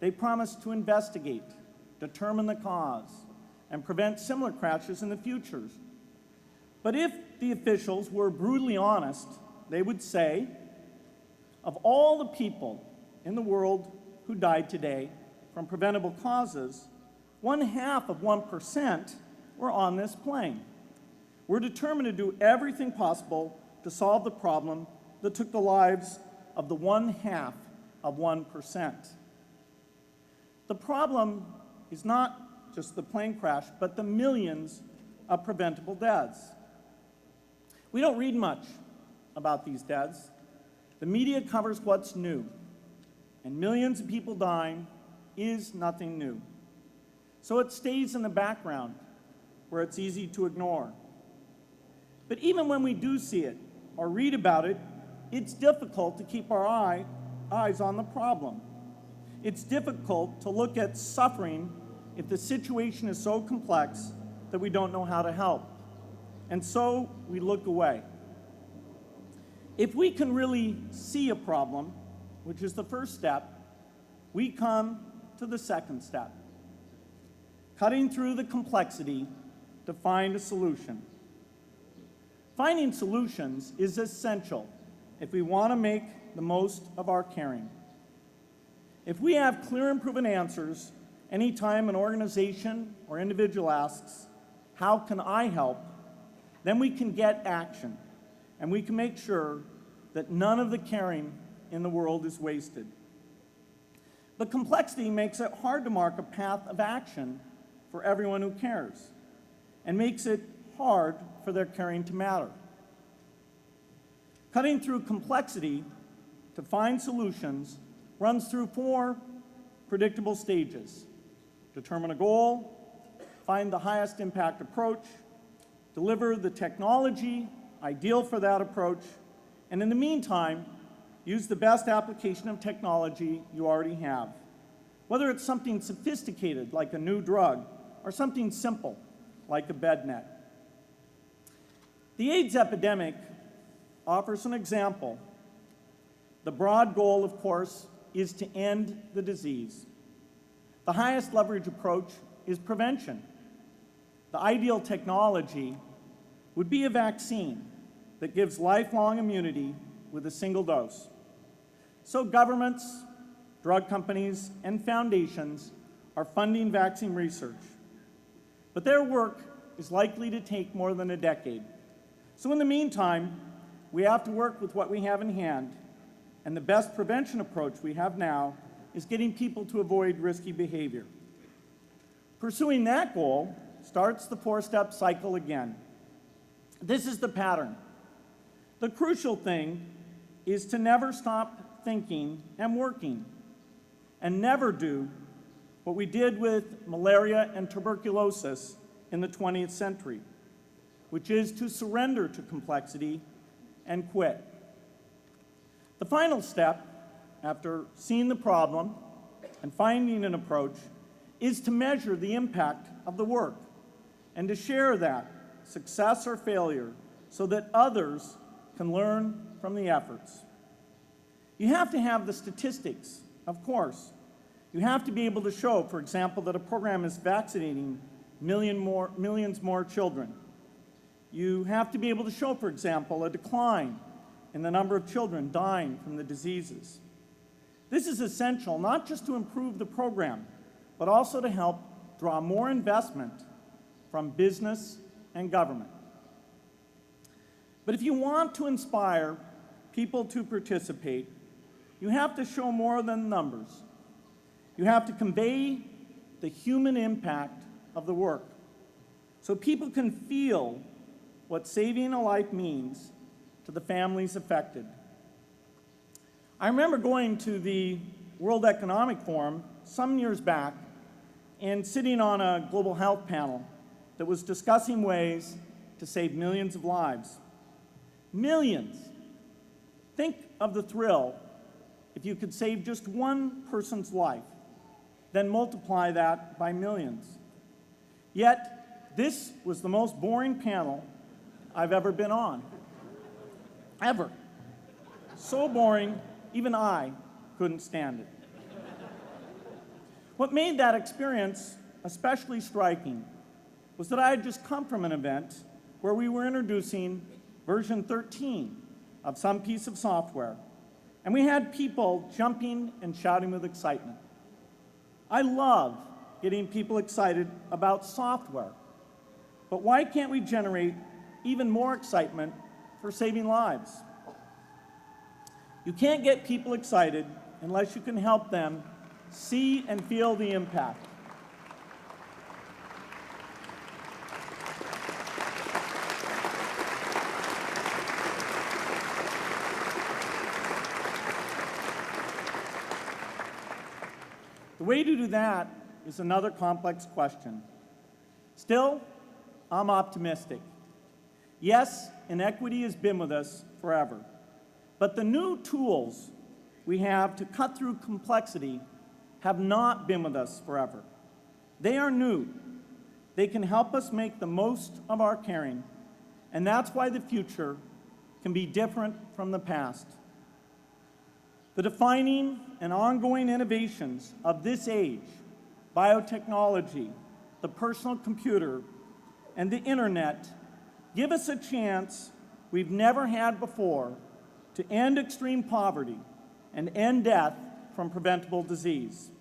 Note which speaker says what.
Speaker 1: They promise to investigate, determine the cause, and prevent similar crashes in the future. But if the officials were brutally honest, they would say, of all the people in the world who died today from preventable causes, 0.5% were on this plane. We're determined to do everything possible to solve the problem that took the lives of the 0.5%. The problem is not just the plane crash, but the millions of preventable deaths. We don't read much about these deaths. The media covers what's new, and millions of people dying is nothing new. So it stays in the background where it's easy to ignore. But even when we do see it or read about it, it's difficult to keep our eyes on the problem. It's difficult to look at suffering if the situation is so complex that we don't know how to help. And so we look away. If we can really see a problem, which is the first step, we come to the second step, cutting through the complexity to find a solution. Finding solutions is essential if we want to make the most of our caring. If we have clear and proven answers anytime an organization or individual asks, how can I help? Then we can get action, and we can make sure that none of the caring in the world is wasted. But complexity makes it hard to mark a path of action for everyone who cares, and makes it hard for their caring to matter. Cutting through complexity to find solutions runs through 4 predictable stages: determine a goal, find the highest impact approach, deliver the technology ideal for that approach, and in the meantime, use the best application of technology you already have, whether it's something sophisticated like a new drug or something simple like a bed net. The AIDS epidemic offers an example. The broad goal, of course, is to end the disease. The highest leverage approach is prevention. The ideal technology would be a vaccine that gives lifelong immunity with a single dose. So governments, drug companies, and foundations are funding vaccine research. But their work is likely to take more than a decade. So in the meantime, we have to work with what we have in hand, and the best prevention approach we have now is getting people to avoid risky behavior. Pursuing that goal starts the 4-step cycle again. This is the pattern. The crucial thing is to never stop thinking and working, and never do what we did with malaria and tuberculosis in the 20th century, which is to surrender to complexity and quit. The final step, after seeing the problem and finding an approach, is to measure the impact of the work and to share that, success or failure, so that others can learn from the efforts. You have to have the statistics, of course. You have to be able to show, for example, that a program is vaccinating millions more children. You have to be able to show, for example, a decline in the number of children dying from the diseases. This is essential not just to improve the program, but also to help draw more investment from business and government. But if you want to inspire people to participate, you have to show more than numbers. You have to convey the human impact of the work so people can feel what saving a life means to the families affected. I remember going to the World Economic Forum some years back and sitting on a global health panel that was discussing ways to save millions of lives. Millions. Think of the thrill if you could save just one person's life, then multiply that by millions. Yet, this was the most boring panel I've ever been on. Ever. So boring, even I couldn't stand it. What made that experience especially striking was that I had just come from an event where we were introducing version 13 of some piece of software, and we had people jumping and shouting with excitement. I love getting people excited about software, but why can't we generate even more excitement for saving lives? You can't get people excited unless you can help them see and feel the impact. The way to do that is another complex question. Still, I'm optimistic. Yes, inequity has been with us forever, but the new tools we have to cut through complexity have not been with us forever. They are new. They can help us make the most of our caring, and that's why the future can be different from the past. The defining and ongoing innovations of this age, biotechnology, the personal computer, and the internet, give us a chance we've never had before to end extreme poverty and end death from preventable disease.